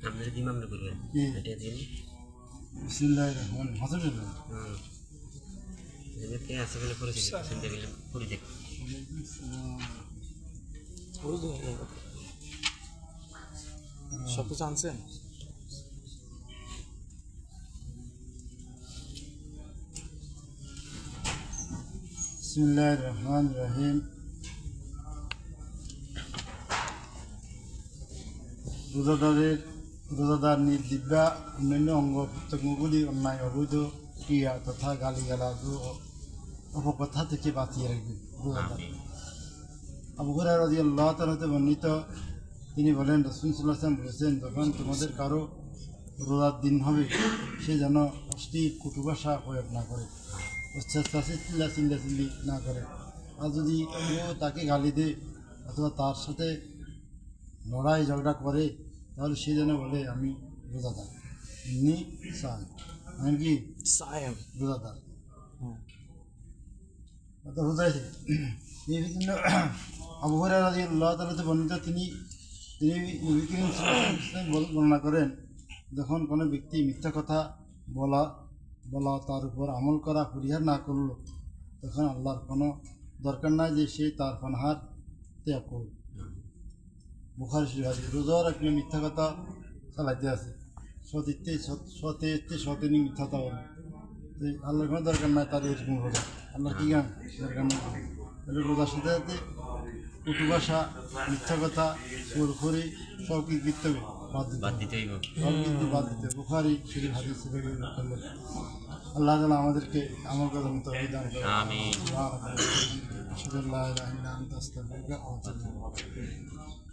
আপনি যদি ইমাম করবেন কি? এটা দিন বিসমিল্লাহির রহমানির রহিম হাজার টাকা যেমন কে আছে বলে পরিচিত শুনতে গেলাম পুরি দেখ সব কিছু আনছেন? বিসমিল্লাহির রহমানির রহিম রোজাদার নির্দিব্যা অন্যান্য অঙ্গ প্রত্যঙ্গগুলি অন্যায় অবৈধ ক্রিয়া তথা গালিগালাজ ও অপকথা থেকে বাঁচিয়ে রাখবে রোজাদার। আবু হুরায়রা রাদিয়াল্লাহু তাআলা হতে বর্ণিত, তিনি বলেন, রাসূল সাল্লাল্লাহু আলাইহি ওয়াসাল্লাম বলেছেন, যখন তোমাদের কারো রোজার দিন হবে সে যেন অশ্লীল কটুভাষা প্রয়োগ না করে, চিল্লাচিল্লি না করে। আর যদি কেউ তাকে গালি দেয় অথবা তার সাথে লড়াই ঝগড়া করে তাহলে সে যেন বলে, আমি রোজাদার, এমনি সাই, আমি কি সায়েম। রোজাদার। অত বুঝাইছে এই বিভিন্ন আবু হুরায়রা রাদিয়াল্লাহু তাআলা হতে বর্ণিত, তিনি নবী করিম সাল্লাল্লাহু আলাইহি ওয়াসাল্লাম বর্ণনা করেন, যখন কোনো ব্যক্তি মিথ্যা কথা বলা তার উপর আমল করা পরিহার না করল, তখন আল্লাহর কোনো দরকার নাই যে সে তার পানাহার ত্যাগ করুক। বুখারী শরীফ হাদিস। রোজার আপনি মিথ্যা কথা চালাইতে আছে, সতেনি মিথ্যাতা বলে, আল্লাহর কোনো দরকার নাই তার এরকম রোজা। আল্লাহ কি গান দরকার নেই, তাহলে রোজার সাথে সাথে কটু ভাষা, মিথ্যা কথা, সুরখুরি সব কি করতে হবে, বাদ দিতে হবে, সব কিন্তু বাদ দিতে হবে। বুখারী শরীফ হাদিস। আল্লাহ তাআলা আমাদেরকে আমল করার মতো বিধান করেন। আমিন। আশহাদু আল্লা ইলাহা ইল্লা আনতা আস্তাগফিরুকা ওয়া আতুবু ইলাইক।